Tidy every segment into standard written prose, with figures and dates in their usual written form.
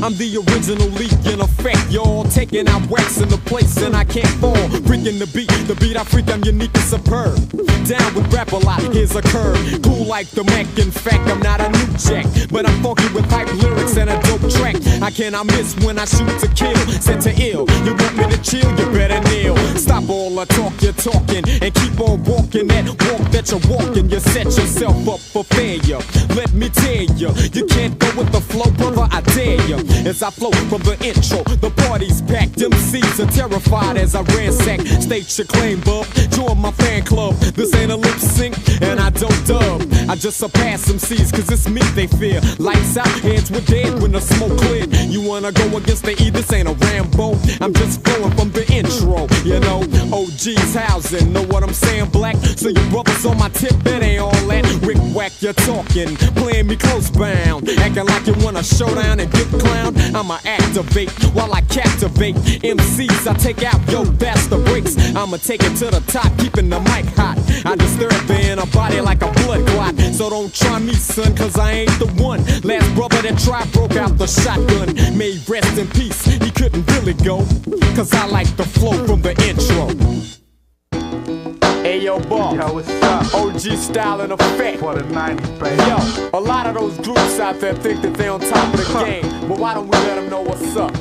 I'm the original leak in effect. Y'all taking out wax in the place and I can't fall. Freaking the beat I freak, I'm unique and superb. Down with rap a lot, here's a curve. Cool like the Mac, in fact I'm not a new jack, but I'm funky with hype lyrics and a dope track. I cannot miss when I shoot to kill, set to ill. You want me to chill, you better kneel. Stop all the talk you're talking and keep on walking that walk that you're walking. You set yourself up for failure. Let me tell you, you can't go with the flow, brother, I dare you. As I flow from the intro, the party's packed. MCs are terrified as I ransack. State your claim, bub, join my fan club. This ain't a lip sync, and I don't dub. I just surpass MCs, cause it's me they fear. Lights out, heads were dead when the smoke cleared. You wanna go against the E, this ain't a Rambo. I'm just flowing from the intro, you know. OG's housing, know what I'm saying, black? So your brothers on my tip, it ain't all that. Rick whack, you're talking, playing me close bound. Acting like you wanna showdown and get clowned. I'ma activate while I captivate MCs, I take out, yo, that's the breaks. I'ma take it to the top, keeping the mic hot. I disturb the inner body like a blood clot. So don't try me, son, cause I ain't the one. Last brother that tried broke out the shotgun. May rest in peace, he couldn't really go, cause I like the flow from the intro. Hey yo, boss. Yo, what's up? OG style in effect. For the 90s, baby. Yo, a lot of those groups out there think that they on top of the game, but why don't we let them know what's up?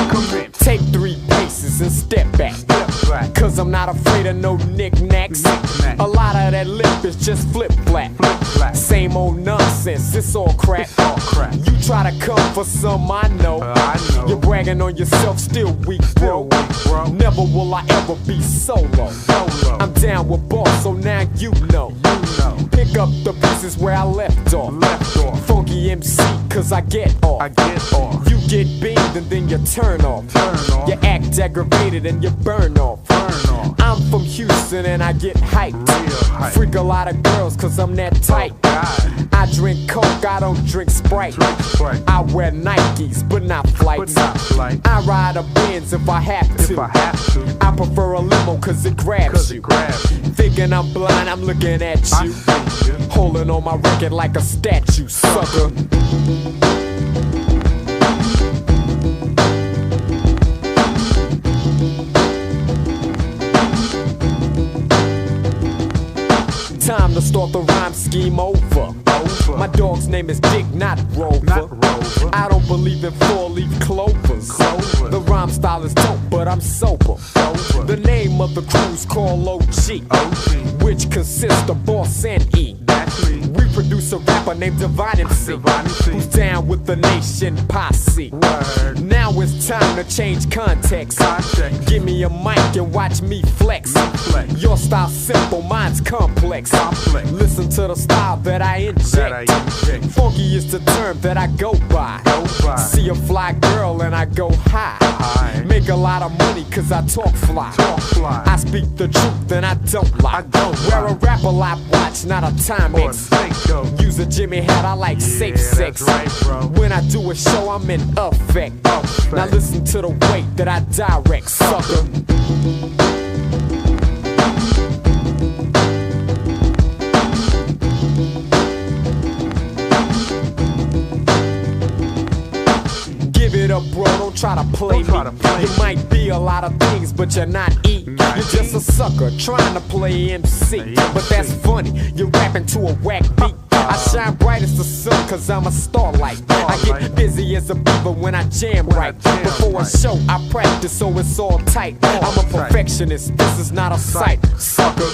Come in. Take 3 paces and step back. Step back. Cause I'm not afraid of no knickknacks. Knick-knack. A lot of that lip is just flip-flap. Flip-flap. Same old nonsense, it's all crap. It's all crap. You try to come for some, I know. I know. You're bragging on yourself, still weak, bro. Never will I ever be solo. I'm down with boss, so now you know. Pick up the pieces where I left off. Funky MC, cause I get off. I get off. You get beamed and then you turn off. You act aggravated and you burn off. I'm from Houston and I get hyped. Hype. Freak a lot of girls cause I'm that tight. God. I drink Coke, I don't drink Sprite. I wear Nikes, but not flights. I ride a Benz if I have to. I prefer a limo cause it grabs you. Thinking I'm blind, I'm looking at you. Holding on my record like a statue, sucker. Time to start the rhyme scheme over. My dog's name is Dick, not Rover. I don't believe in 4-leaf clovers. The rhyme style is dope, but I'm sober. The name of the crew's called OG, which consists of Boss and E. We produce a rapper named Divine MC, who's down with the nation posse. Now it's time to change context. Give me a mic and watch me flex. Your style's simple, mine's complex. Listen to the style that I inject. Funky is the term that I go by. See a fly girl and I go high. Make a lot of money cause I talk fly. I speak the truth and I don't lie. Wear a rapper life watch, not a Timex. Use a Jimmy hat, I like safe sex. When I do a show, I'm in effect. Now listen to the way that I direct, sucker. Give it up, bro, don't try to play me. You might be a lot of things, but you're not E. You're just a sucker trying to play MC. But that's funny, you're rapping to a whack beat. I shine bright as the sun cause I'm a starlight. I get busy as a beaver when I jam right. Before a show I practice so it's all tight. I'm a perfectionist, this is not a sight, sucker.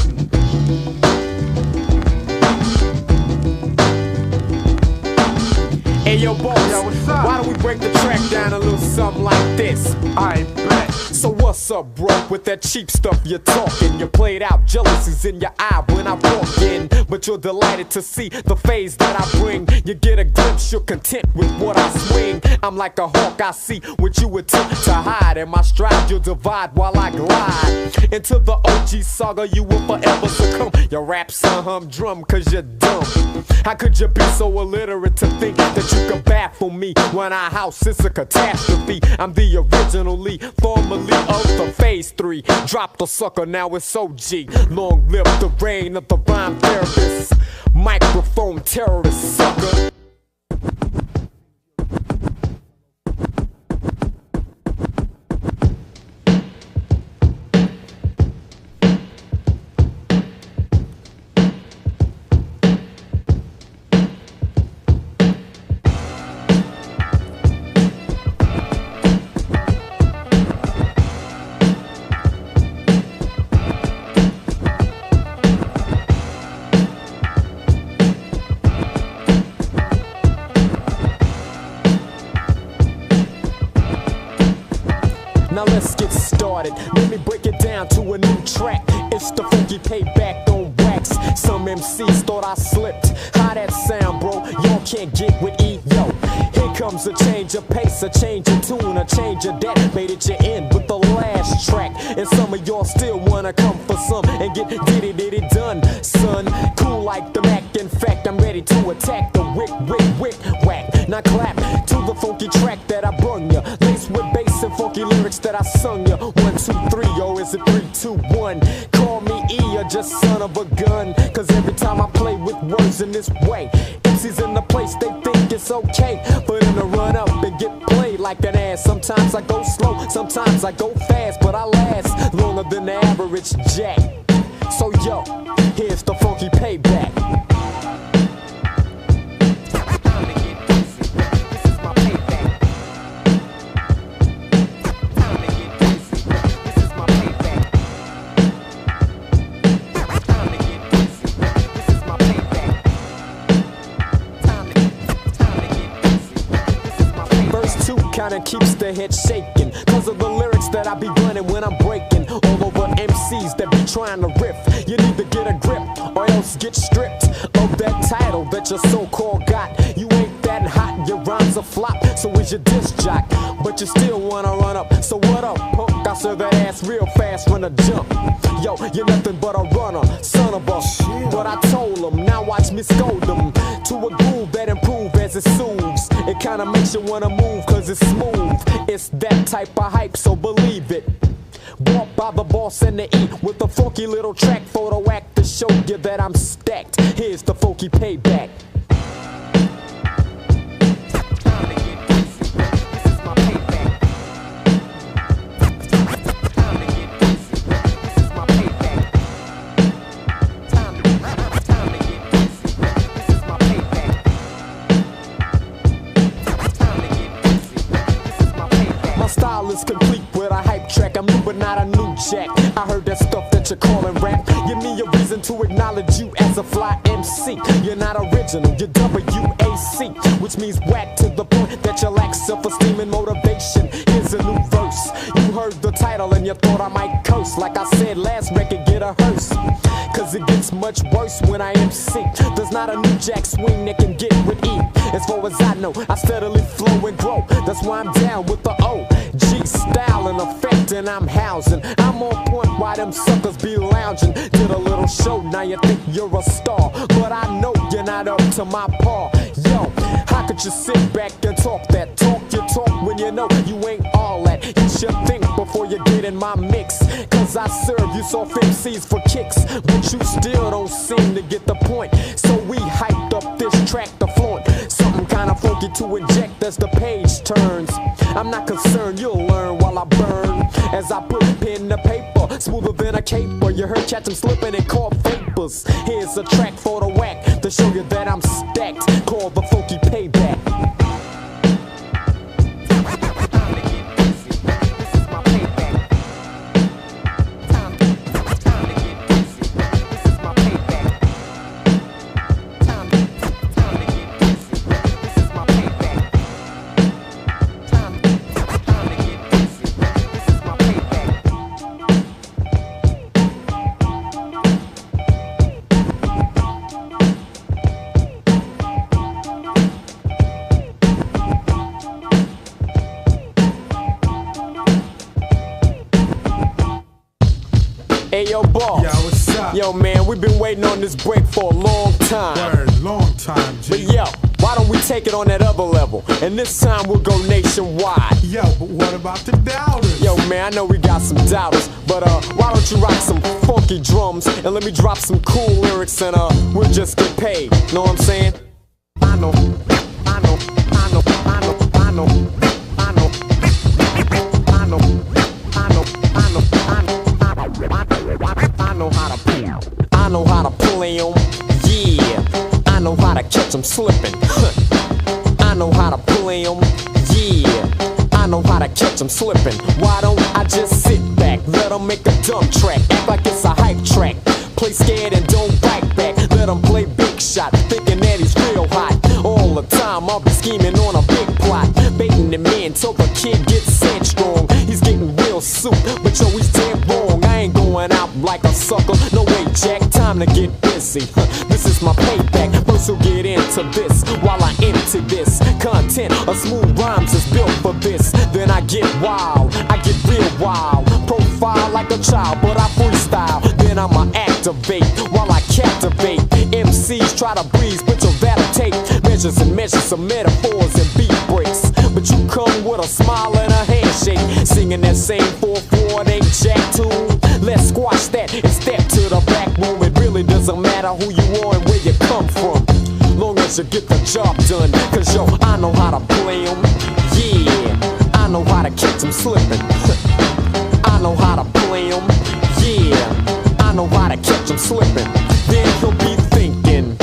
Hey yo, boss, why don't we break the track down a little something like this? I bet. So what's up, bro, with that cheap stuff you're talking? You played out, jealousy's in your eye when I walk in. But you're delighted to see the phase that I bring. You get a glimpse, you're content with what I swing. I'm like a hawk, I see what you attempt to hide. In my stride, you'll divide while I glide. Into the OG saga, you will forever succumb. Your rap's a humdrum cause you're dumb. How could you be so illiterate to think that you could baffle me? When our house is a catastrophe. I'm the original Lee, formerly of the Phase 3. Drop the sucker, now it's OG. Long live the reign of the rhyme therapist. Microphone terrorist, sucker. Now let's get started. Let me break it down to a new track. It's the funky payback on wax. Some MCs thought I slipped. How that sound, bro? Y'all can't get with E, yo. Here comes a change of pace, a change of tune, a change of that. Made it your end with the last track. And some of y'all still wanna come for some and get did it done, son. Cool like the Mac. In fact, I'm ready to attack the wick, whack. Now clap to the funky track that I brung ya. Laced with bass and funky lyrics that I sung ya. 1, 2, 3, yo, is it 3, 2, 1? Call me E or just son of a gun. Cause every time I play with words in this way, MCs in the place, they think it's okay for them to run up and get played like an ass. Sometimes I go slow, sometimes I go fast, but I last longer than the average jack. So yo, here's the funky payback. Kinda keeps the head shaking, cause of the lyrics that I be running when I'm breaking all over MCs that be trying to riff. You need to get a grip or else get stripped of that title that your so-called got. You ain't that hot, your rhymes are flop, so is your disc jock, but you still wanna run up. So what up, punk? I serve that ass real fast when I jump. Yo, you're nothing but a runner, son of a. But I told them, now watch me scold them to a groove that improve as it soothes. It kinda makes you wanna move cause it's smooth. It's that type of hype, so believe it. Bought by the boss and the E with a funky little track photo act to show you that I'm stacked. Here's the funky payback. Style is complete with a hype track. I'm new but not a new jack. I heard that stuff that you're calling rap. Give me a reason to acknowledge you as a fly MC. You're not original, you're WAC, which means whack to the point that you lack self-esteem and motivation. Here's a new verse. You heard the title and you thought I might curse. Like I said last record, get a hearse, cause it gets much worse when I MC. There's not a new jack swing that can get with E. As far as I know, I steadily flow and grow. That's why I'm down with the O.G. style and effect, and I'm housing. I'm on point while them suckers be lounging. Did a little show, now you think you're a star, but I know you're not up to my par. Yo, how could you sit back and talk that talk you talk when you know you ain't all that? You should think before you get in my mix, cause I serve you soft MCs for kicks, but you still don't seem to get the point. So we hyped up this track to flaunt something kinda funky to inject as the page turns. I'm not concerned, you'll learn while I burn as I put pen to paper, smoother than a caper. You heard catch them slipping and caught vapors. Here's a track for the whack to show you that I'm stacked, called the funky payback. Hey yo, boss. Yo, what's up? Yo, man, we've been waiting on this break for a long time. Word, long time, G. But yo, why don't we take it on that other level? And this time we'll go nationwide. Yo, but what about the doubters? Yo, man, I know we got some doubters, but why don't you rock some funky drums and let me drop some cool lyrics and we'll just get paid. Know what I'm saying? I know, I know, I know, I know, I know, I know, I know, I know, I know, I know. I know how to pull. I know how to play 'em. Yeah, I know how to catch 'em slipping. I know how to play 'em. Yeah, I know how to catch 'em slipping. Why don't I just sit back, let 'em make a dumb track, act like it's a hype track. Play scared and don't bite back. Let 'em play big shot, thinking that he's real hot. All the time I'll be scheming on a big plot, baiting him in till the kid gets headstrong. He's getting real sucker. No way, Jack, time to get busy. This is my payback. First we'll get into this while I empty this content. A smooth rhymes is built for this. Then I get wild, I get real wild. Profile like a child, but I freestyle. Then I'ma activate while I captivate. MCs try to breeze, but you'll validate. Measures and measures of metaphors and beat breaks. But you come with a smile and a handshake, singing that same 4/4/8 Jack tune. Let's squash that and step to the back room. It really doesn't matter who you are and where you come from, long as you get the job done. Cause yo, I know how to play 'em. Yeah, I know how to catch 'em slipping. I know how to play 'em. Yeah, I know how to catch 'em slipping. Then he'll be thinking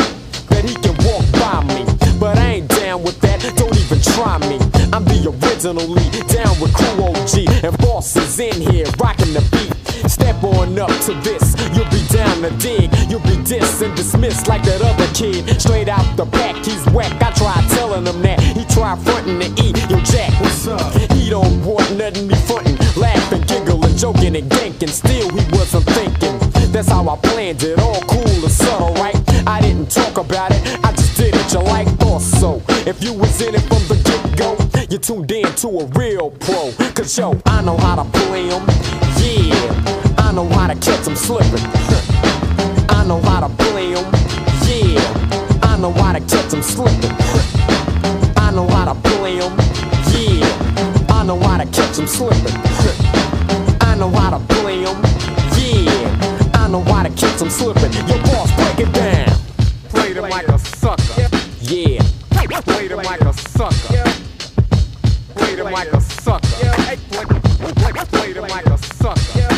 that he can walk by me, but I ain't down with that, don't even try me. I'm the originally down with Crew OG, and Boss is in here rocking the beat. Step on up to this, you'll be down to dig. You'll be dissed and dismissed like that other kid. Straight out the back, he's whack. I tried telling him that, he tried frontin' to eat. Yo, Jack, What's up? he don't want nothing, he frontin', laughing, giggling, joking and ganking. Still he wasn't thinking. That's how I planned it, all cool and subtle, right? I didn't talk about it, I just did it, you like thought so. If you was in it from the get-go, you tuned in to a real pro. Cause yo, I know how to play 'em. Yeah, I know how to catch 'em slipping. I know how to play 'em. Yeah, I know how to catch 'em slipping. I know how to play 'em. Yeah, I know how to catch 'em slipping. I know how to play 'em. Yeah, I know how to catch 'em slipping. Yo, Boss, break it down. Played him like a sucker. Yeah, Played him like a sucker. Played him like a sucker. Played him like a sucker.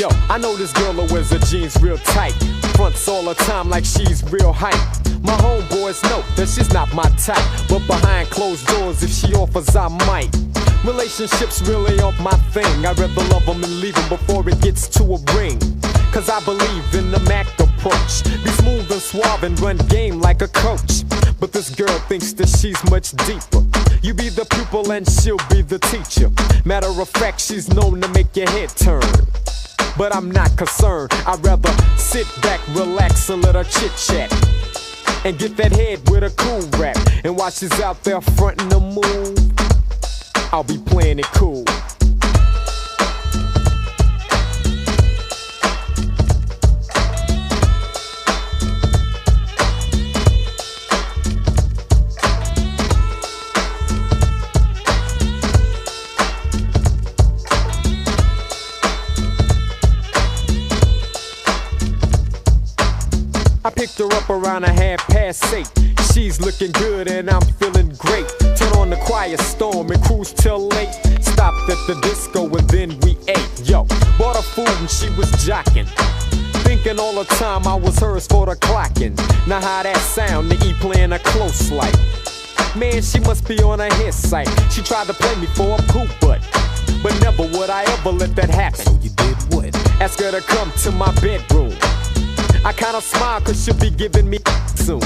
yo, I know this girl who wears her jeans real tight, fronts all the time like she's real hype. My homeboys know that she's not my type, but behind closed doors if she offers I might. Relationships really aren't my thing, I'd rather love them and leave them before it gets to a ring. Cause I believe in the Mac approach, be smooth and suave and run game like a coach. But this girl thinks that she's much deeper. You be the pupil and she'll be the teacher. Matter of fact, she's known to make your head turn. But I'm not concerned, I'd rather sit back, relax, and let her chit-chat and get that head with a cool rap. And while she's out there frontin' the move, I'll be playing it cool. I picked her up around 8:30. She's looking good and I'm feeling great. Turn on the quiet storm and cruise till late. Stopped at the disco and then we ate. Yo, bought her food and she was jocking, thinking all the time I was hers for the clocking. Now how that sound, the E playing a close like. Man, she must be on a hit site. She tried to play me for a poop butt, but never would I ever let that happen. So you did what? Ask her to come to my bedroom. I kinda smile cause she'll be giving me soon.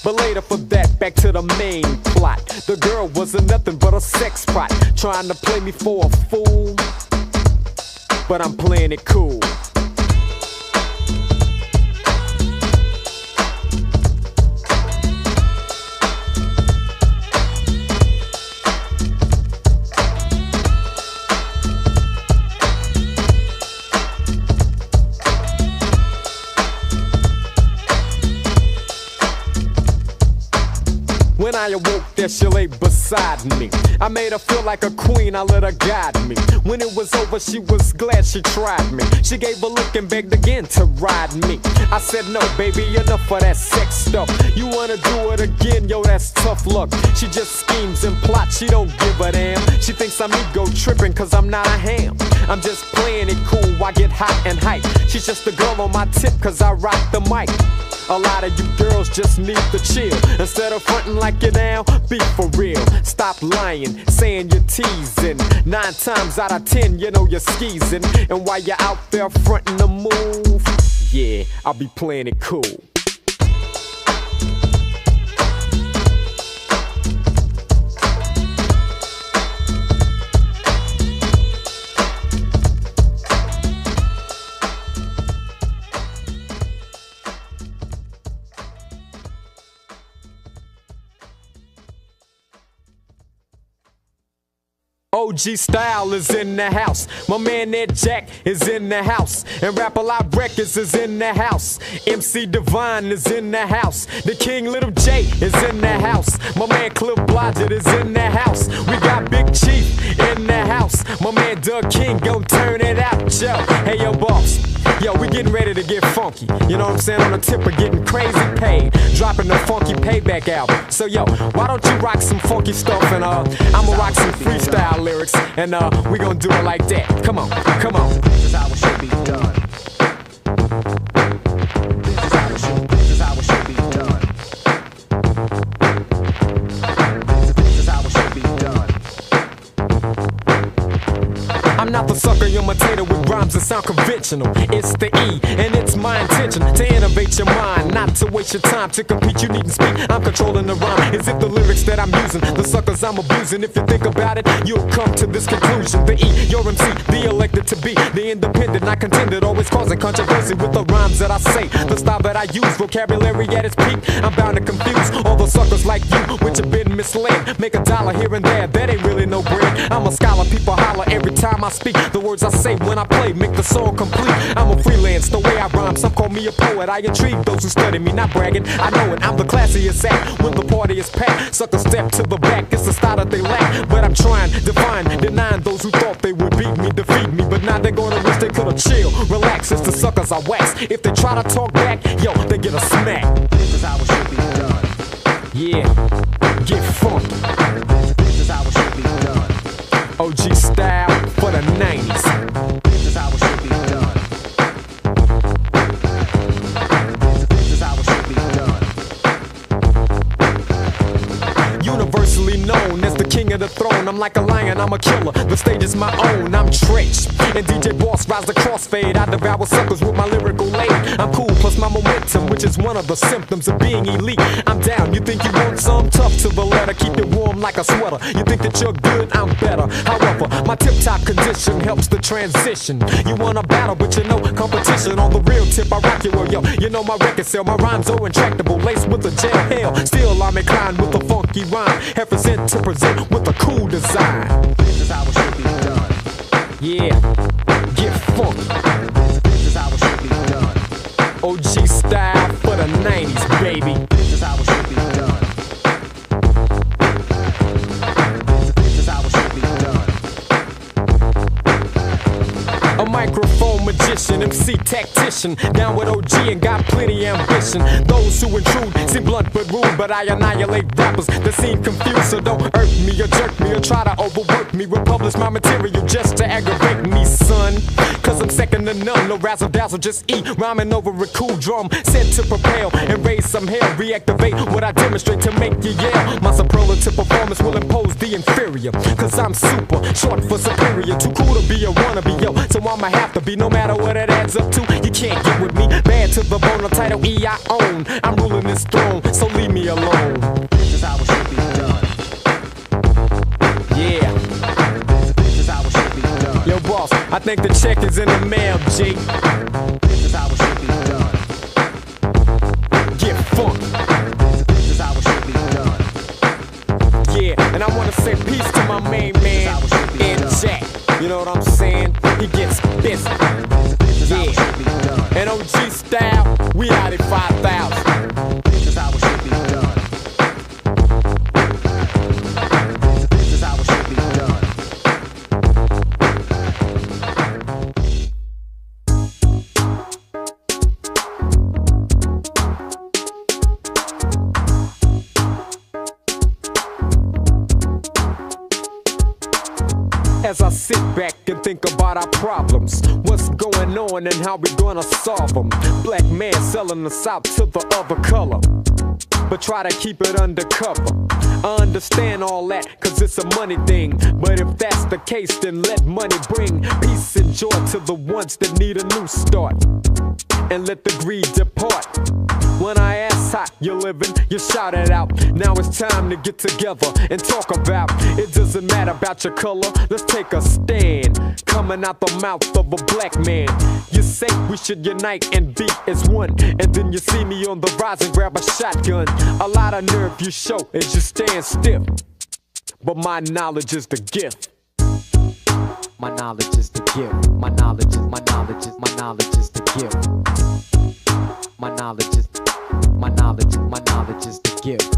But later for that, back to the main plot. The girl wasn't nothing but a sex pot, trying to play me for a fool, but I'm playing it cool. When I awoke, there she lay beside me. I made her feel like a queen, I let her guide me. When it was over, she was glad she tried me. She gave a look and begged again to ride me. I said, no, baby, enough of that sex stuff. You wanna do it again, yo, that's tough luck. She just schemes and plots, she don't give a damn. She thinks I'm ego tripping cause I'm not a ham. I'm just playing it cool, I get hot and hype. She's just a girl on my tip cause I rock the mic. A lot of you girls just need to chill. Instead of fronting like you're down, be for real. Stop lying, saying you're teasing. 9 times out of 10, you know you're skeezing. And while you're out there fronting the move, yeah, I'll be playing it cool. OG Style is in the house. My man Ed Jack is in the house. And Rapper Live Records is in the house. MC Divine is in the house. The King Little J is in the house. My man Cliff Blodgett is in the house. We got Big Chief in the house. My man Doug King gon' turn it out, yo. Hey, yo, boss. Yo, we getting ready to get funky. You know what I'm saying? On the tip of getting crazy paid. Dropping the funky Payback album. So, yo, why don't you rock some funky stuff and I'ma rock some freestyle lyrics and we gonna do it like that. Come on, come on. This is how it should be done. This is how it should be done. This is how it should be done. I'm not the sucker imitator with rhymes that sound conventional. It's the E, and it's my intention to innovate your mind, not to waste your time. To compete, you needn't speak. I'm controlling the rhyme. Is it the lyrics that I'm using? The suckers I'm abusing. If you think about it, you'll come to this conclusion. The E, your MC, the elected to be, the independent, not contended, always causing controversy with the rhymes that I say. The style that I use, vocabulary at its peak. I'm bound to confuse all the suckers like you, which have been misled. Make a dollar here and there, that ain't really no bread. I'm a scholar, people holler every time I speak. The words I say when I play make the song complete. I'm a freelance, the way I rhyme, some call me a poet. I intrigue those who study me, not bragging. I know it, I'm the classiest act when the party is packed. Suckers step to the back, it's the style that they lack. But I'm trying, define, denying those who thought they would beat me, defeat me. But now they're gonna wish they could've chill, relax. It's the suckers I wax. If they try to talk back, yo, they get a smack. This is how it should be done. Yeah, get funky. This is how it should be done. OG Style for the 90s. This is how it should be done. This is how it should be done. Universally known as the king of the throne. I'm like a lion, I'm a killer. The stage is my own, I'm Trench. And DJ Boss rides the crossfade. I devour suckers with my lyrical aid. I'm cool, plus my momentum, which is one of the symptoms of being elite. I'm down, you think you want some? Tough to the letter, keep it warm like a sweater. You think that you're good, I'm better. However, my tip-top condition helps the transition. You want a battle, but you know competition. On the real tip, I rock you, well, yo. You know my record sale, my rhymes are intractable. Laced with the jail hell, still I'm inclined with a funky rhyme. Represent to present with a cool design. This is how it should be done. Yeah, get funky. This is how it should be done. OG Style for the 90s, baby. This is how it should be done. This is how it should be done. A microphone magician, MC tactician, down with OG and got plenty ambition. Those who intrude seem blunt but rude, but I annihilate rappers that seem confused. So don't irk me or jerk me or try to overwork me. Republish my material just to aggravate me, son. Cause I'm second to none, no razzle dazzle, just eat. Rhyming over a cool drum, set to propel and raise some hell. Reactivate what I demonstrate to make you yell. My superlative performance will impose the inferior. Cause I'm super, short for superior. Too cool to be a wannabe, yo. So I'ma have to be, no matter what it adds up to. You can't get with me, bad to the bone. The title E I own. I'm ruling this throne, so leave me alone. This is how it should be done. Yeah. This is how it should be done. Yo, boss, I think the check is in the mail, G. This is how it should be done. Get funky. This is how it should be done. Yeah, and I wanna say peace to my main man, Ed Jack. You know what I'm saying? He gets busy. Yeah. And OG Style, we out at 5,000. This is how it should be done. as I sit back and think about our problems. What's going on and how we gonna solve them? Black man selling us out to the other color, but try to keep it undercover. I understand all that, cause it's a money thing. But if that's the case, then let money bring peace and joy to the ones that need a new start, and let the greed depart. When I ask how you're living, you shout it out. Now it's time to get together and talk about. It doesn't matter about your color, let's take a stand. Coming out the mouth of a black man. You say we should unite and be as one, and then you see me on the rise and grab a shotgun. A lot of nerve you show as you stand stiff, but my knowledge is the gift. My knowledge is the gift. My knowledge is, my knowledge is, my knowledge is the gift. My knowledge is, my knowledge, my knowledge is the gift.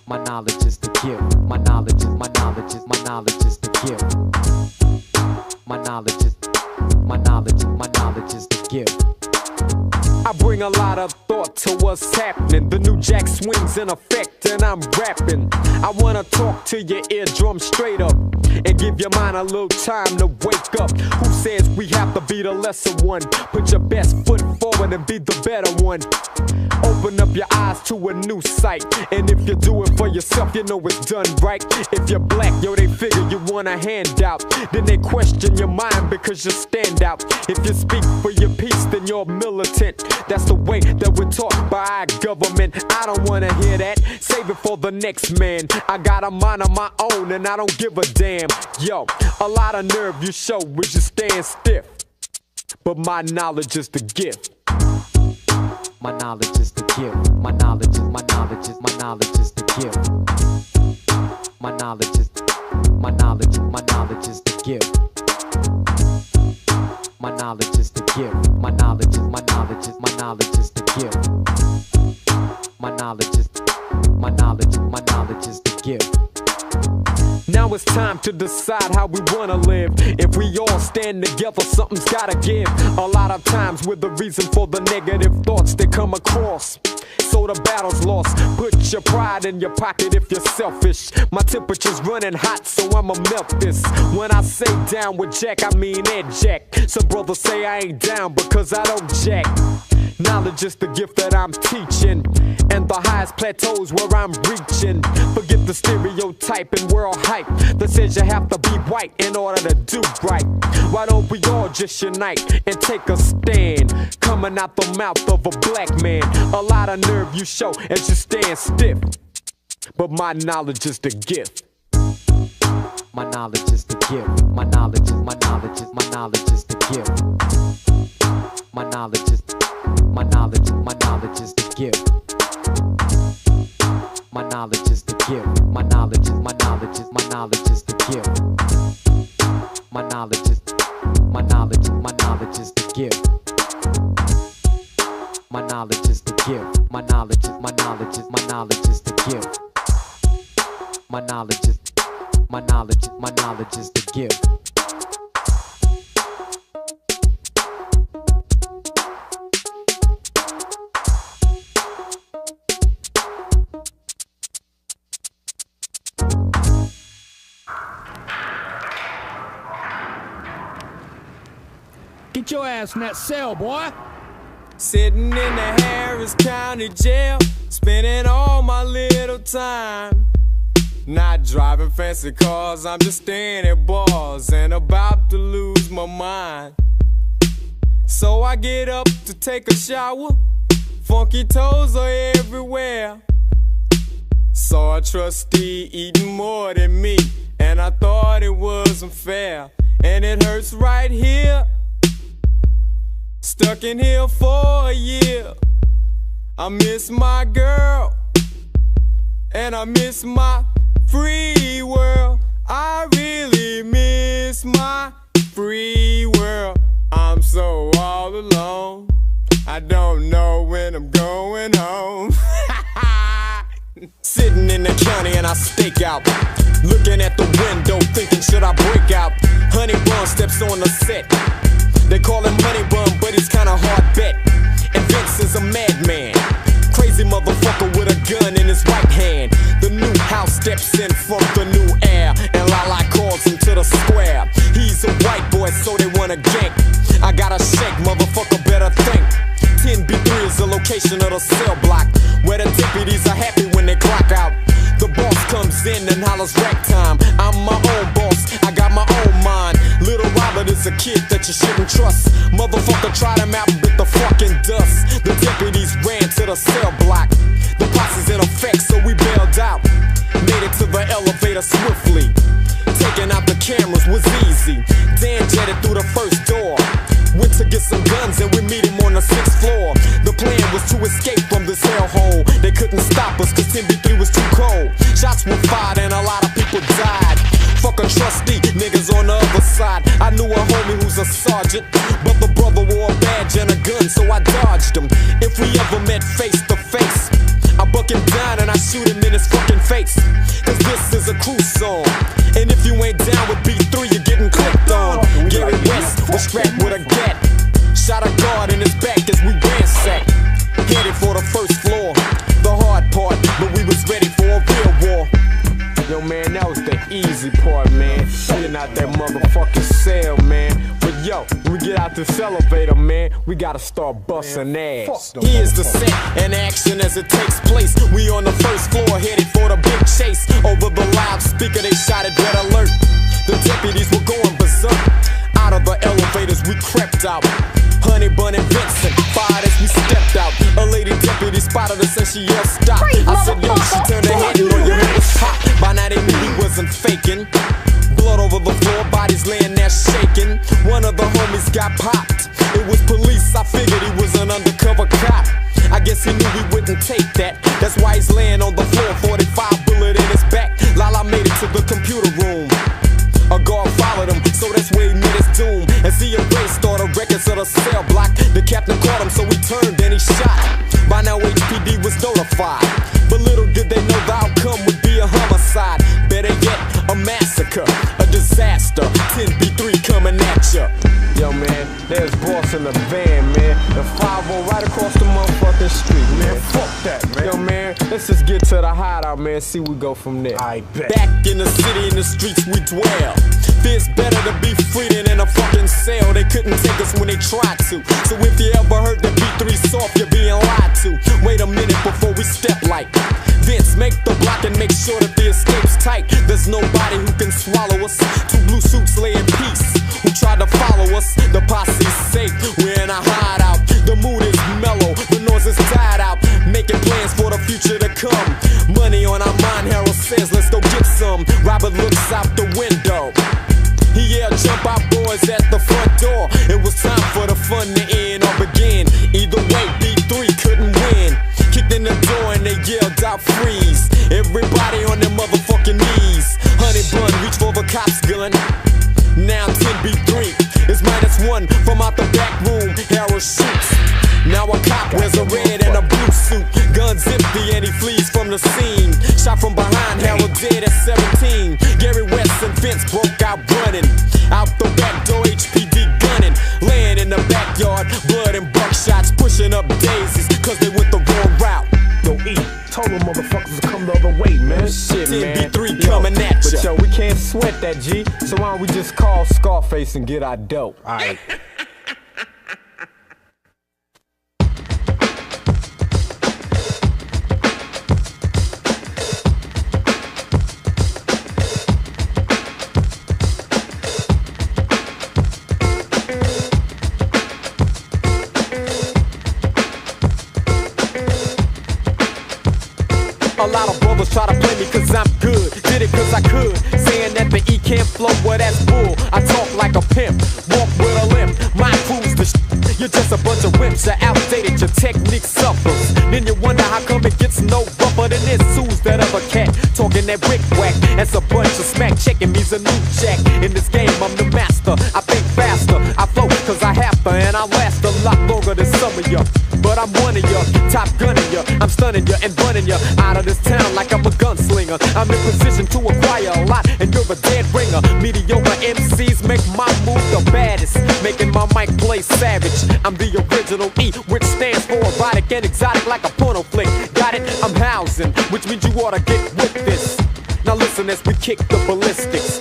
My knowledge is the gift. My knowledge is, my knowledge is, my knowledge is the gift. My knowledge is, my knowledge, my knowledge is the gift. I bring a lot of thought to what's happening. The new jack swings in effect and I'm rapping. I wanna talk to your eardrum straight up and give your mind a little time to wake up. Who says we have to be the lesser one? Put your best foot forward and be the better one. Open up your eyes to a new sight, and if you do it for yourself, you know it's done right. If you're black, yo, they figure you want a handout. Then they question your mind because you stand out. If you speak for your peace, then you're militant. That's the way that we're taught by our government. I don't wanna hear that. Save it for the next man. I got a mind of my own and I don't give a damn. Yo, a lot of nerve you show as you stand stiff, but my knowledge is the gift. My knowledge is the gift. My knowledge is, my knowledge is, my knowledge is the gift. My knowledge is, my knowledge, my knowledge is the gift. My knowledge is the gift. My knowledge is, my knowledge is, my knowledge is the gift. My knowledge is, my knowledge, my knowledge is the gift. Now it's time to decide how we wanna live. If we all stand together, something's gotta give. A lot of times we're the reason for the negative thoughts that come across, so the battle's lost. Put your pride in your pocket if you're selfish. My temperature's running hot, so I'ma melt this. When I say down with Jack, I mean Ed Jack. Some brothers say I ain't down because I don't jack. Knowledge is the gift that I'm teaching, and the highest plateaus where I'm reaching. Forget the stereotype and world hype that says you have to be white in order to do right. Why don't we all just unite and take a stand? Coming out the mouth of a black man. A lot of nerve you show as you stand stiff, but my knowledge is the gift. My knowledge is the gift. My knowledge is, my knowledge is, my knowledge is the gift. My knowledge is, my knowledge, my knowledge is the gift. My knowledge is the gift. My knowledge is, my knowledge is, my knowledge is the gift. My knowledge is, my knowledge, my knowledge is the gift. My knowledge is the gift. My knowledge is, my knowledge is, my knowledge is the gift. My knowledge is, my knowledge, my knowledge is the gift. Get your ass in that cell, boy. Sitting in the Harris County Jail, spending all my little time. Not driving fancy cars, I'm just staying at bars and about to lose my mind. So I get up to take a shower, funky toes are everywhere. Saw a trustee eating more than me, and I thought it wasn't fair. And it hurts right here, stuck in here for a year. I miss my girl, and I miss my free world. I really miss my free world. I'm so all alone, I don't know when I'm going home. Sitting in the county and I stake out, looking at the window thinking, should I break out? Honey Bun steps on the set. They call him Money Bun, but he's kinda hard bet. And Vince is a madman, crazy motherfucker with a gun in his right hand. The new house steps in from the new air, and La La boys, so they wanna gank. I gotta shake, motherfucker, better think. 10B3 is the location of the cell block, where the deputies are happy when they clock out. The boss comes in and hollers rack time. I'm my own boss, I got my own mind. Little Robert is a kid that you shouldn't trust. Motherfucker tried him out and bit the fucking dust. The deputies ran to the cell block. The posse's in effect, so we bailed out. Made it to the elevator swiftly. Taking out the cameras was easy. Dan jetted through the first door. Went to get some guns and we meet him on the 6th floor. The plan was to escape from this hellhole. They couldn't stop us cause 10B3 was too cold. Shots were fired and a lot of people died. Fuck a trustee, niggas on the other side. I knew a homie who's a sergeant, but the brother wore a badge and a gun, so I dodged him. If we ever met face to face, I buck him down and I shoot him in his fucking face. Cause this is a crew song, and if you ain't down with B3, you're getting clicked on. Gary West was strapped with a gat. Shot a guard in his back as we ransacked. Headed for the first floor, the hard part, but we was ready for a real war. Yo man, that was the easy part, man. Getting out that motherfucking cell, man. But yo, when we get out this elevator, man, we gotta start busting ass. Here's the set and action as it takes place. We on the first floor, headed for the big chase. Over the loudspeaker, they shouted red alert. The deputies were going berserk. Out of the elevators, we crept out. Honey Bun and Vincent fired as we stepped out. A lady deputy spotted us and she yelled stop. I said yo, she turned her head and know your head was pop. By now they knew he wasn't faking. Blood over the floor, bodies laying there shaking. One of the homies got popped. It was police, I figured he was an undercover cop. I guess he knew we wouldn't take that. That's why he's laying on the floor, 45 bullet in his back. Lala made it to the computer room. A guard followed him, so that's where he met his doom. As he erased all the records of the cell block, the captain caught him, so he turned and he shot. By now HPD was notified, but little did they know the outcome would be a homicide. Better yet, a massacre, a disaster. 10B3 coming at ya. Yo man, there's boss in the van, man. The 5-0 right across the motherfucking street, man. Fuck that, man. Yo man, let's just get to the hideout, man. See we go from there. I bet. Back in the city, in the streets we dwell. Feels better to be free than in a fucking cell. They couldn't take us when they tried to. So if you ever heard that B3 soft, you're being lied to. Wait a minute before we step like Vince, make the block and make sure that the escape's tight. There's nobody who can swallow us. 2 blue suits lay in peace who tried to follow us. The posse's safe, we're in a hideout. The mood is mellow, the noise is died out. Making plans for the future to come. Money on our mind, Harold says, let's go get some. Robert looks out the window. He yelled, jump out boys at the front door. It was time for the fun to end or begin. Either way, B3 couldn't win. Kicked in the door and they yelled out freeze. Everybody on their motherfucking knees. Honey Bun reached for the cop's gun. Now 10B3 is -1 from out the back room. Harold shoots. Now a cop wears a red and a blue suit. Guns empty and he flees from the scene. Shot from behind, Harold dead at 17. Gary West and Vince broke out running. Out the back door, HPD gunning. Laying in the backyard, blood and buckshots. Pushing up daisies, cause they went the wrong route. Yo, E, told them motherfuckers to come the other way, man. Shit, man. 10B3 coming at ya. But yo, we can't sweat that, G. So why don't we just call Scarface and get our dope? Alright. A lot of brothers try to play me cause I'm good. Did it cause I could. Saying that the E can't flow, well that's bull. I talk like a pimp, walk with a limp. My crew's the you're just a bunch of wimps. You're outdated, your technique suffers. Then you wonder how come it gets no rougher than this. Who's that other cat talking that brick whack? That's a bunch of smack. Checking me's a new jack. In this game I'm the master. I think faster, I flow cause I have to. And I last a lot longer than some of ya. But I'm one of ya, top gunning ya. I'm stunning ya and running ya out of this town like I'm a gunslinger. I'm in position to acquire a lot, and you're a dead ringer. Mediocre MCs make my move the baddest, making my mic play savage. I'm the original E, which stands for erotic and exotic like a porno flick. Got it? I'm housing, which means you ought to get with this. Now listen as we kick the ballistics.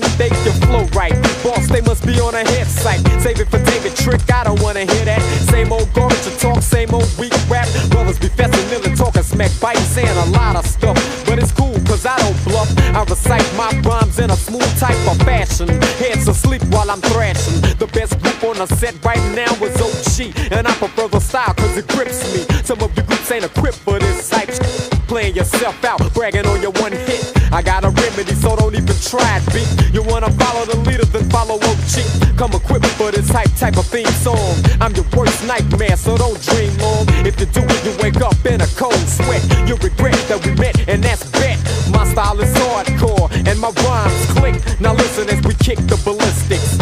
ring, they can flow right. Boss, they must be on a head site. Save it for David Trick, I don't wanna hear that. Same old garbage of talk, same old weak rap. Brothers be fessing, milling, talking smack, biting, saying a lot of stuff. But it's cool, cause I don't bluff. I recite my rhymes in a smooth type of fashion. Heads asleep while I'm thrashing. The best group on the set right now is OG. And I prefer the style cause it grips me. Some of you groups ain't equipped for this type shit. Playing yourself out, bragging on your one hit. I got a remedy, so don't even try it, B. You wanna follow the leader, then follow OG. Come equipped for this type of theme song. I'm your worst nightmare, so don't dream long. If you do, you wake up in a cold sweat. You regret that we met, and that's bet. My style is hardcore, and my rhymes click. Now listen as we kick the ballistics.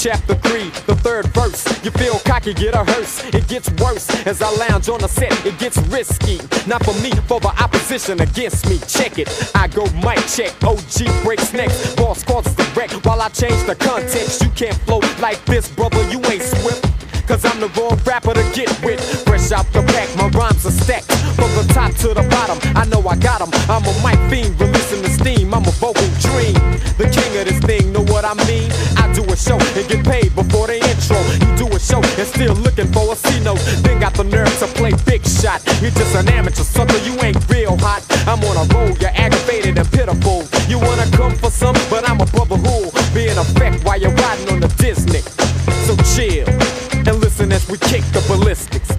Chapter 3, the third verse. You feel cocky, get a hearse. It gets worse as I lounge on the set. It gets risky. Not for me, for the opposition against me. Check it. I go mic check. OG breaks necks. Boss causes the wreck while I change the context. You can't flow like this, brother. You ain't swift. Cause I'm the wrong rapper to get with. Fresh out the back, my rhymes are stacked. From the top to the bottom, I know I got 'em. I'm a mic fiend, releasing the steam. I'm a vocal dream. The king of this thing, know what I mean? I do a show and get paid before the intro. You do a show and still looking for a C-note. Then got the nerve to play big shot. You're just an amateur sucker, you ain't real hot. I'm on a roll, you're aggravated and pitiful. You wanna come for some, but I'm a brother who'll be in effect while you're riding on the Disney. So chill and listen as we kick the ballistics.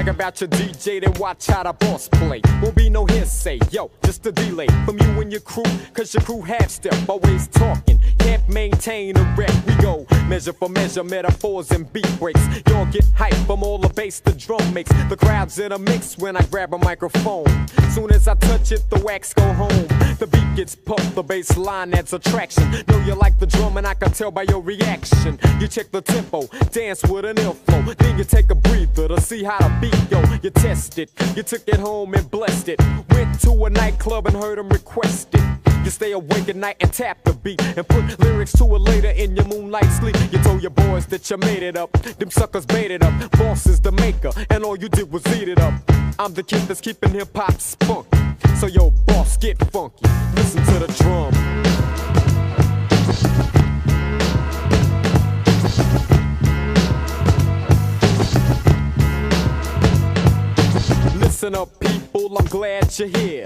About your DJ, then watch how the boss play. Won't be no hearsay, yo, just a delay from you and your crew, cause your crew half step, always talking. Can't maintain a rep, we go measure for measure, metaphors and beat breaks. Y'all get hype from all the bass the drum makes. The crowd's in a mix when I grab a microphone. Soon as I touch it, the wax go home. The beat gets pumped, the bass line adds attraction. Know you like the drum and I can tell by your reaction. You check the tempo, dance with an ill flow. Then you take a breather to see how the beat go. You test it, you took it home and blessed it. Went to a nightclub and heard them request it. You stay awake at night and tap the beat and put lyrics to it later in your moonlight sleep. You told your boys that you made it up. Them suckers made it up. Boss is the maker and all you did was eat it up. I'm the kid that's keeping hip-hop spunky. So yo, boss, get funky. Listen to the drum. Listen up, people, I'm glad you're here.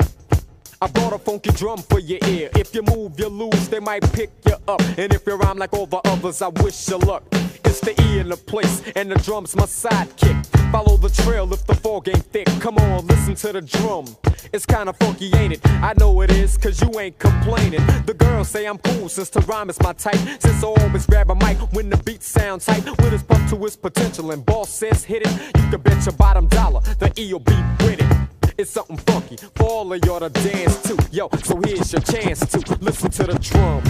I brought a funky drum for your ear. If you move, you lose, they might pick you up. And if you rhyme like all the others, I wish you luck. It's the E in the place, and the drum's my sidekick. Follow the trail if the fog ain't thick. Come on, listen to the drum. It's kinda funky, ain't it? I know it is, cause you ain't complaining. The girls say I'm cool since to rhyme is my type. Since I always grab a mic when the beat sounds tight. When it's pumped to its potential and boss says hit it, you can bet your bottom dollar the E'll be with it. It's something funky for all of y'all to dance to. Yo, so here's your chance to listen to the drum.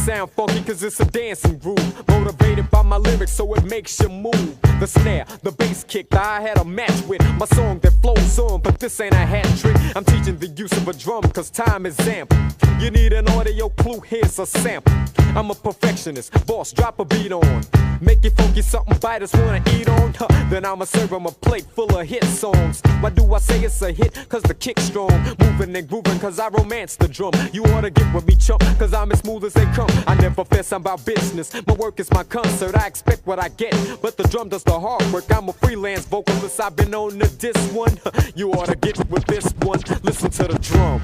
Sound funky cause it's a dancing groove. Motivated by my lyrics so it makes you move. The snare, the bass kick that I had a match with. My song that flows on, but this ain't a hat trick. I'm teaching the use of a drum cause time is ample. You need an audio clue, here's a sample. I'm a perfectionist, boss, drop a beat on. Make it funky, something biters wanna eat on. Huh, then I'ma serve 'em a plate full of hit songs. Why do I say it's a hit? Cause the kick's strong. Moving and grooving cause I romance the drum. You oughta get with me, chump, cause I'm as smooth as they come. I never fess, I'm about business. My work is my concert, I expect what I get. But the drum does the hard work, I'm a freelance vocalist. I've been on to this one. You oughta get with this one. Listen to the drum.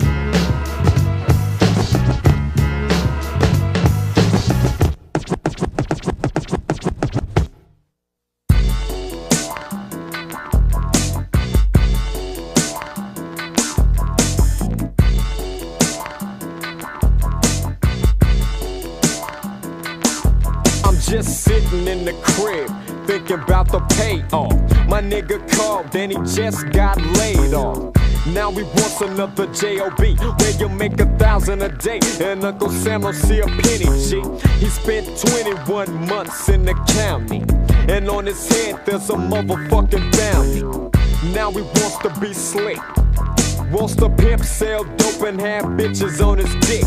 Just sitting in the crib, thinking about the payoff. My nigga called, then he just got laid off. Now he wants another J.O.B. where you make 1,000 a day. And Uncle Sam don't see a penny, G. He spent 21 months in the county, and on his head there's a motherfucking bounty. Now he wants to be slick, wants to pimp, sell dope, and have bitches on his dick.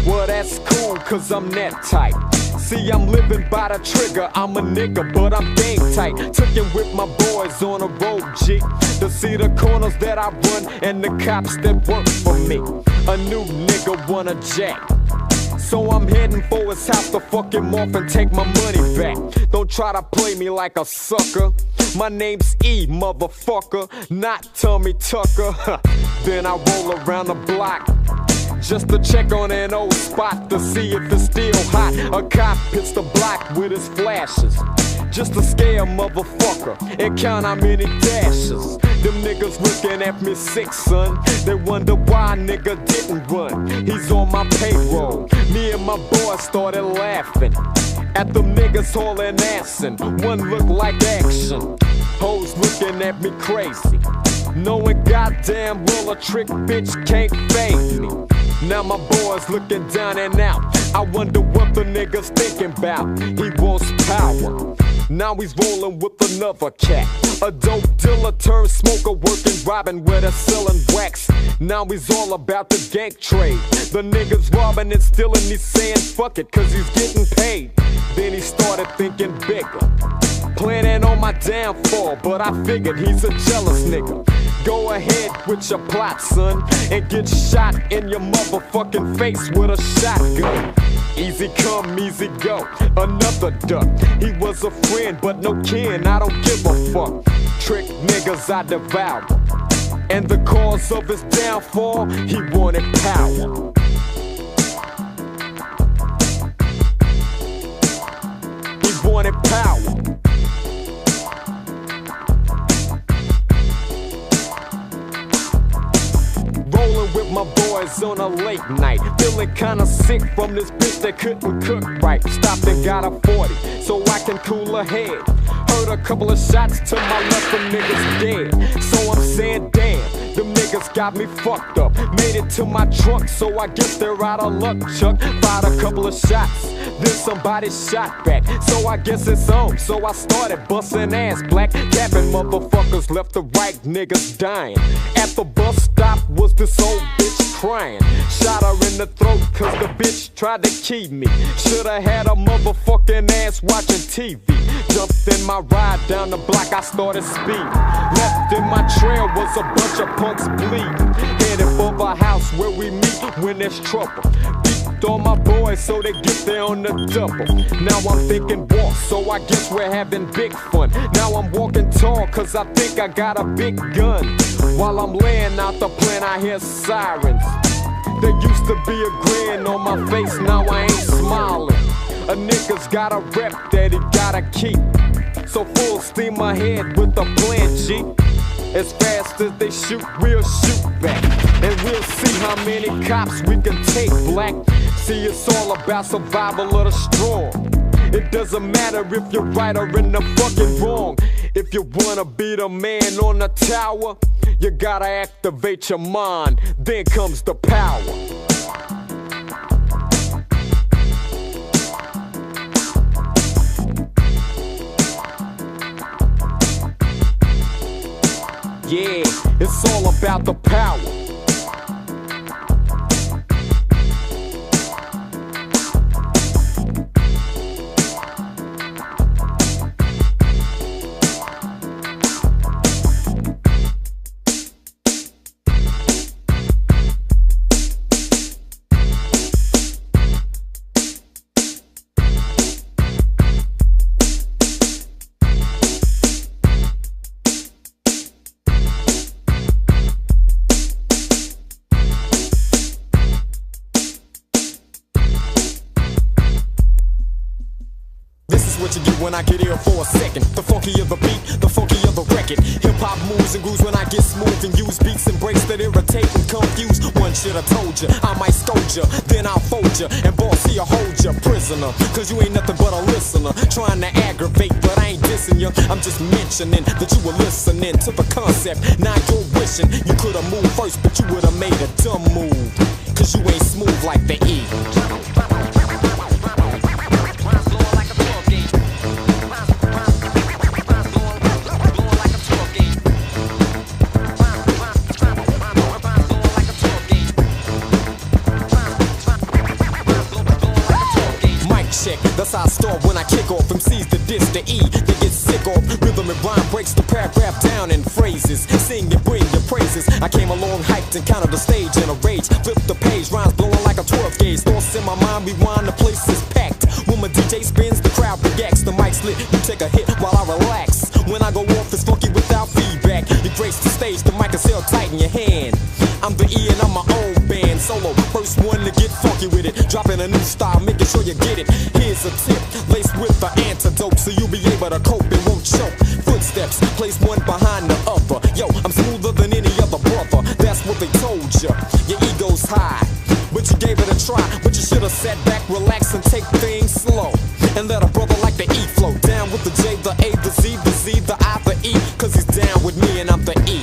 Well, that's cool, cause I'm that type. See, I'm living by the trigger, I'm a nigga, but I'm game tight. Took it with my boys on a road, G, to see the corners that I run and the cops that work for me. A new nigga wanna jack, so I'm heading for his house to fuck him off and take my money back. Don't try to play me like a sucker. My name's E, motherfucker, not Tommy Tucker. Then I roll around the block just to check on an old spot to see if it's still hot. A cop hits the block with his flashes just to scare a motherfucker and count how many dashes. Them niggas looking at me sick, son. They wonder why a nigga didn't run. He's on my payroll. Me and my boys started laughing at them niggas hauling ass, and one looked like action. Hoes looking at me crazy, knowing goddamn well a trick bitch can't fade me. Now my boy's looking down and out. I wonder what the nigga's thinking about. He wants power. Now he's rolling with another cat, a dope dealer turned smoker, working, robbing where they're selling wax. Now he's all about the gank trade. The nigga's robbing and stealing, he's saying fuck it cause he's getting paid. Then he started thinking bigger, planning on my downfall, but I figured he's a jealous nigga. Go ahead with your plot, son, and get shot in your motherfucking face with a shotgun. Easy come, easy go, another duck. He was a friend, but no kin, I don't give a fuck. Trick niggas I devour, and the cause of his downfall, he wanted power. He wanted power. Rolling with my boys on a late night, feeling kinda sick from this bitch that couldn't cook right. Stopped and got a 40 so I can cool her head. Heard a couple of shots to my left, them niggas dead. So I'm saying damn, them niggas got me fucked up. Made it to my trunk, so I guess they're out of luck, Chuck. Fired a couple of shots, then somebody shot back, so I guess it's on. So I started busting ass, black capping motherfuckers left to right, niggas dying. At the bus stop was this old bitch crying. Shot her in the throat cause the bitch tried to keep me. Shoulda had a motherfucking ass watching TV. Jumped in my ride down the block, I started speeding. Left in my trail was a bunch of punks bleeding. Headed for the house where we meet when there's trouble. All my boys so they get there on the double. Now I'm thinking walk, so I guess we're having big fun. Now I'm walking tall cause I think I got a big gun. While I'm laying out the plan I hear sirens. There used to be a grin on my face, now I ain't smiling. A nigga's got a rep that he gotta keep, so full steam ahead with the plan, G. As fast as they shoot, we'll shoot back, and we'll see how many cops we can take, black. See, it's all about survival of the strong. It doesn't matter if you're right or in the fucking wrong. If you wanna be the man on the tower, you gotta activate your mind, then comes the power. Yeah, it's all about the power. when I get ill for a second. The funkier the beat, the funkier the record. Hip-hop moves and grooves when I get smooth and use beats and breaks that irritate and confuse. One shit I told ya, I might scold ya, then I'll fold ya, and boss, he'll hold ya prisoner. Cause you ain't nothing but a listener, trying to aggravate, but I ain't dissing ya. I'm just mentioning that you were listening to the concept. Now you're wishing you could've moved first, but you would've made a dumb move. Cause you ain't smooth like the E. That's how I start when I kick off. MC's the diss, the E, they get sick off. Rhythm and rhyme breaks the paragraph down in phrases. Sing and bring your praises. I came along hyped and counted the stage in a rage. Flip the page, rhymes blowing like a 12 gauge. Thoughts in my mind, rewind, the place is packed. When my DJ spins, the crowd reacts. The mic's lit, you take a hit while I relax. When I go off, it's funky without feedback. You grace the stage, the mic is held tight in your hand. I'm the E and I'm my own band. Solo, first one to get funky with it. Dropping a new style, making sure you get it. Here's a tip, laced with the antidote, so you'll be able to cope and won't choke. Footsteps, place one behind the other. Yo, I'm smoother than any other brother. That's what they told ya. Your ego's high, but you gave it a try. But you should've sat back, relax, and take things slow. And let a brother like the E flow. Down with the J, the A, the Z, the Z, the I, the E. Cause he's down with me and I'm the E.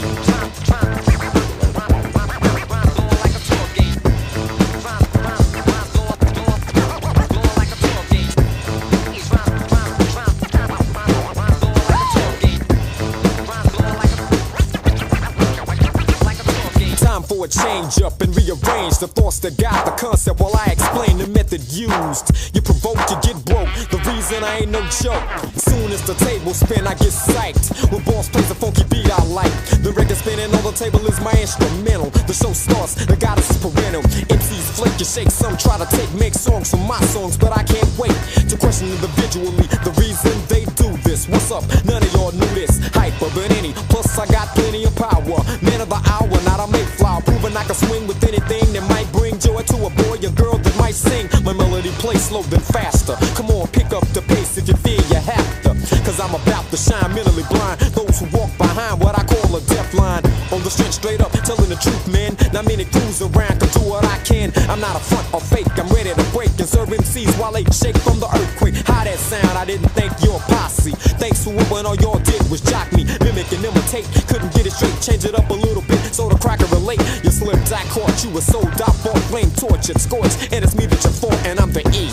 For a change up and rearrange the thoughts that guide the concept while I explain the method used. You provoke, you get broke. The reason I ain't no joke. Soon as the table spin, I get psyched. When boss plays a funky beat I like. The record spinning on the table is my instrumental. The show starts, the goddess is parental. MCs flake and shake, some try to make songs from my songs, but I can't wait to question individually the reason they do this. What's up? None of y'all knew this. Hyper than any. Plus I got plenty of power. Man of the hour, not a mayflower. Proving I can swing with anything that might bring joy to a boy or girl that might sing. My melody plays slow then faster. Come on, pick up the pace if you feel you have to. Cause I'm about to shine, mentally blind. Those who walk behind what I call a deaf line. On the street straight up, telling the truth, man. Not many crews around can do what I can. I'm not a front or fake, I'm ready to break and serve MCs while they shake from the earthquake. How that sound, I didn't think you're a posse. Thanks for what all y'all did was jock me, mimic and imitate. Couldn't get it straight, change it up a little bit so the cracker relate. You slipped, I caught you, was sold out, bought, flame, tortured, scorched. And it's me that you fought, and I'm the E.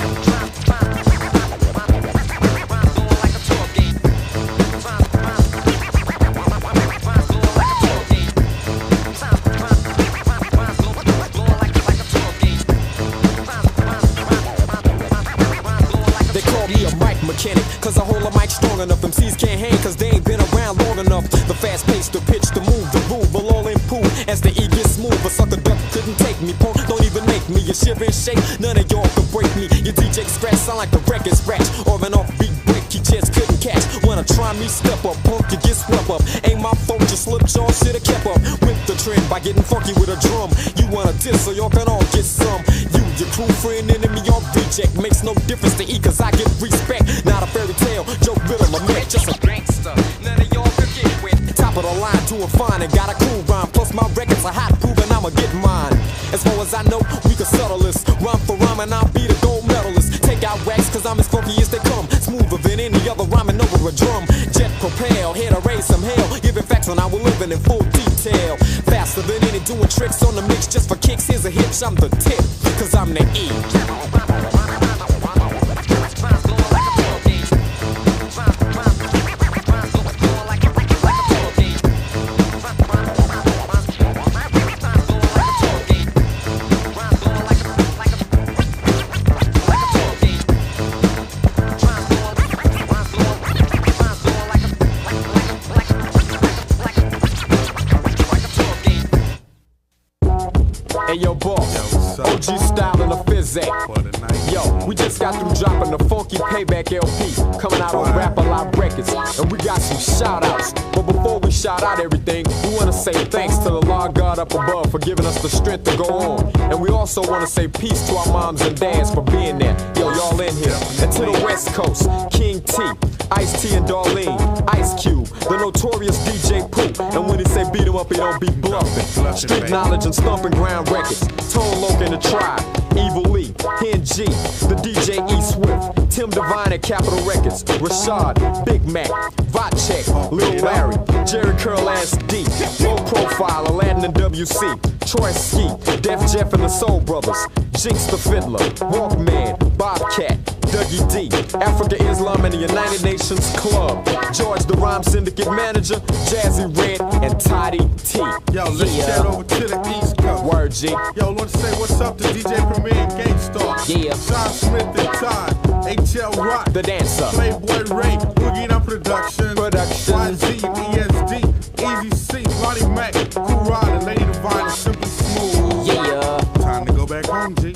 Mechanic, cause I hold a mic strong enough. MCs can't hang cause they ain't been around long enough. The fast pace, the pitch, the move, the groove will all improve as the E gets smooth. A sucker duck couldn't take me, punk, don't even make me. You shiver and shake, none of y'all can break me. Your DJ scratch sound like the record scratch, or an offbeat break you just couldn't catch. Wanna try me, step up, punk, you get swept up. Ain't my fault, you slipped, y'all should've kept up with the trend by getting funky with a drum. You wanna diss so y'all can all get some. You, your crew, friend, enemy, y'all reject. Makes no difference to E cause I get respect. Not a fairy tale, joke, riddle, or myth, just a gangster. None of y'all could get with. Top of the line, doing fine and got a cool rhyme. Plus my records are hot, proving I'ma get mine. As far as I know, we can settle this. Rhyme for rhyme and I'll be the gold medalist. Take out wax cause I'm as funky as they come. Smoother than any other rhyming over a drum. Jet propel, here to raise some hell. Giving facts when I was living in full detail. Faster than any, doing tricks on the mix just for kicks. Here's a hitch, I'm the tip, cause I'm the E. Hey yo, boss, OG style in the physic. Yo, we just got through dropping the funky Payback LP, coming out on Rap A Lot Records, and we got some shout outs. But before we shout out everything, we want to say thanks to the Lord God up above for giving us the strength to go on. And we also want to say peace to our moms and dads for being there. Yo, y'all in here. And to the West Coast, King T, Ice-T and Darlene, Ice Cube, the notorious DJ Pooh. And when he say beat him up, he don't be bluffing. Street knowledge and stomping ground records. Tone Loc and the Tribe, Evil Lee, Hen G, the DJ E Swift, Tim Divine at Capitol Records, Rashad, Big Mac, Vodcheck, Lil Larry, Jerry Curl Ass D, Low Profile, Aladdin and WC, Troy Ski, Def Jeff and the Soul Brothers, Jinx the Fiddler, Walkman, Bobcat, Dougie D, Africa Islam and the United Nations Club, George the Rhyme Syndicate Manager, Jazzy Red, and Toddy T. Yo, let's head over to the East Coast. Word G. Yo, let's say what's up to DJ Premier and Game Star. Yeah. Sean Smith and Todd, HL Rock, The Dancer, Playboy Ray, Boogie Down Production, YZ and ESD, Easy C, Lonnie Mac, Cool Rider, Lady Divine, and Simply Smooth. Yeah. Time to go back home, G.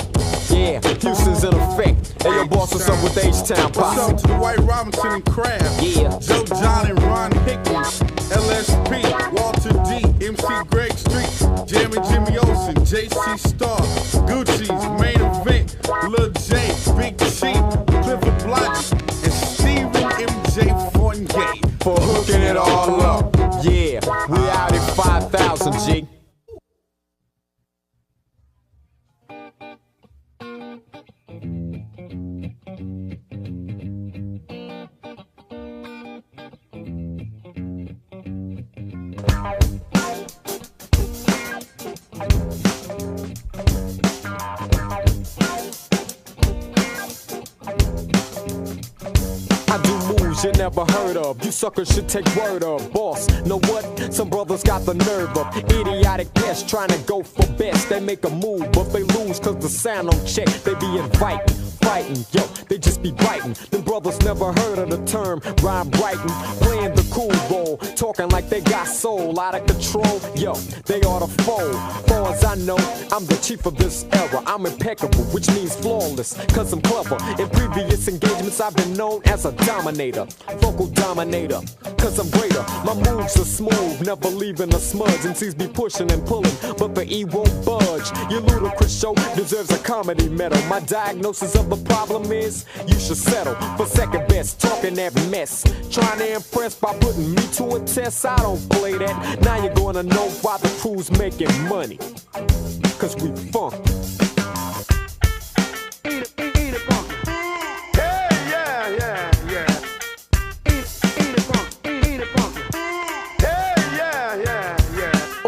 yeah, Houston's in effect. Hey, yo, boss, what's up with H-Town What's up Posse? to the White Robinson and Crab? Yeah. Joe John and Ron Hickman, LSP, Walter D, MC Greg Street, Jamie Jimmy Olsen, JC Star, Gucci's Main Event, Lil J, Big Chief, Clifford Blodgett, and Steven MJ Fortengate. For hooking it all up. Yeah, we out at 5,000, G. I do moves you never heard of. You suckers should take word of. Boss, know what? Some brothers got the nerve of idiotic pests trying to go for best. They make a move, but they lose cause the sound don't check. They be inviting, fighting, yo, they just be biting. Them brothers never heard of the term rhyme writing. Playing the cool role, talking like they got soul out of control. Yo, they ought to fold. Far as I know, I'm the chief of this era. I'm impeccable, which means flawless, cause I'm clever. In previous engagements, I've been known as a dominator, vocal dominator, cause I'm greater. My moves are smooth, never leaving a smudge. MCs be pushing and pulling, but the E won't budge. Your ludicrous show deserves a comedy medal. My diagnosis of the problem is, you should settle for second best, talking that mess. Trying to impress by putting me to a test, I don't play that. Now you're gonna know why the crew's making money, cause we funky.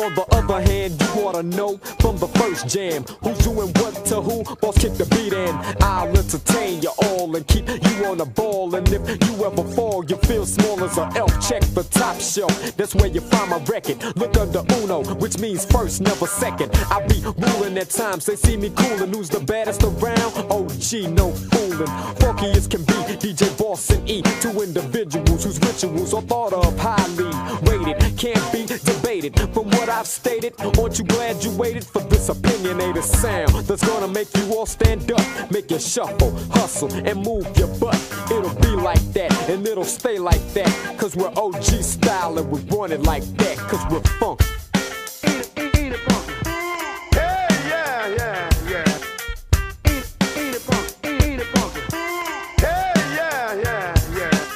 On the other hand, you ought to know from the first jam who's doing what to who. Boss, kick the beat in, I'll entertain you all and keep you on the ball. And if you ever fall, you feel small as an elf. Check the top shelf, that's where you find my record. Look under Uno, which means first, never second. I be ruling at times, they see me coolin'. Who's the baddest around? OG, no foolin'. Funky as can be, DJ Boss and E. Two individuals whose rituals are thought of highly rated. Can't be debated. From what I've stated, aren't you glad you waited for this opinionated sound that's gonna make you all stand up, make you shuffle, hustle, and move your butt? It'll be like that, and it'll stay like that, cause we're OG style and we want it like that, cause we're funky.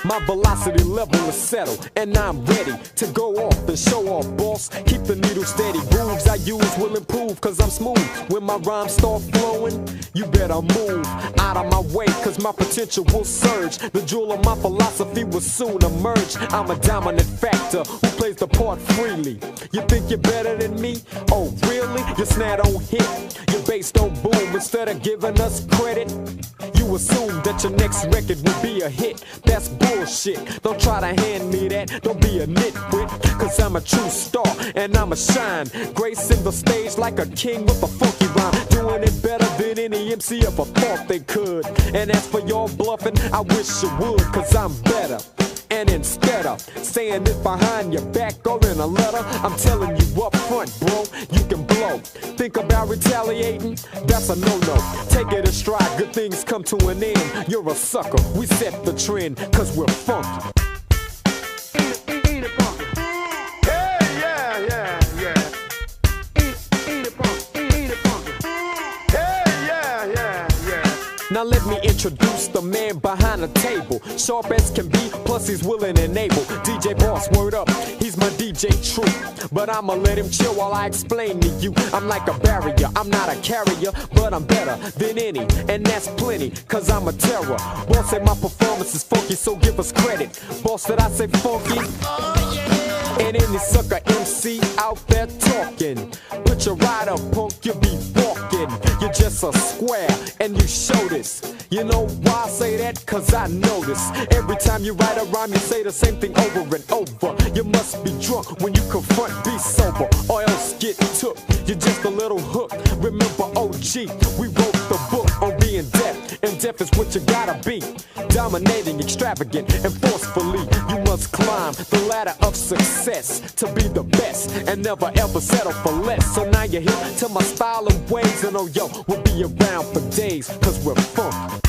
My velocity level is settled, and I'm ready to go off and show off, boss. Keep the needle steady. Grooves I use will improve, cause I'm smooth. When my rhymes start flowing, you better move out of my way, cause my potential will surge. The jewel of my philosophy will soon emerge. I'm a dominant factor who plays the part freely. You think you're better than me? Oh, really? Your snare don't hit, your bass don't boom. Instead of giving us credit, you assume that your next record will be a hit. That's bullshit. Don't try to hand me that. Don't be a nitwit, cause I'm a true star and I'ma shine. Gracing the stage like a king with a funky rhyme. Doing it better than any MC ever thought they could. And as for y'all bluffing, I wish you would, cause I'm better And instead of saying it behind your back or in a letter, I'm telling you up front, bro, you can blow. Think about retaliating? That's a no-no. Take it in stride, good things come to an end. You're a sucker, we set the trend, cause we're funky. Now let me introduce the man behind the table. Sharp as can be, plus he's willing and able. DJ Boss, word up, he's my DJ true. But I'ma let him chill while I explain to you. I'm like a barrier, I'm not a carrier, but I'm better than any, and that's plenty, cause I'm a terror. Boss say my performance is funky, so give us credit. Boss, did I say funky? And any sucker MC out there talking, put your ride up, punk, you be walking. You're just a square, and you show this. You know why I say that? Cause I notice every time you write a rhyme, you say the same thing over and over. You must be drunk when you confront, be sober, or else get took. You're just a little hook. Remember OG, we wrote the book on being deaf, and deaf is what you gotta be. Dominating, extravagant, and forcefully, you must climb the ladder of success to be the best, and never ever settle for less. So now you're here to my style and ways, and oh yo, we'll be around for days, cause we're funk.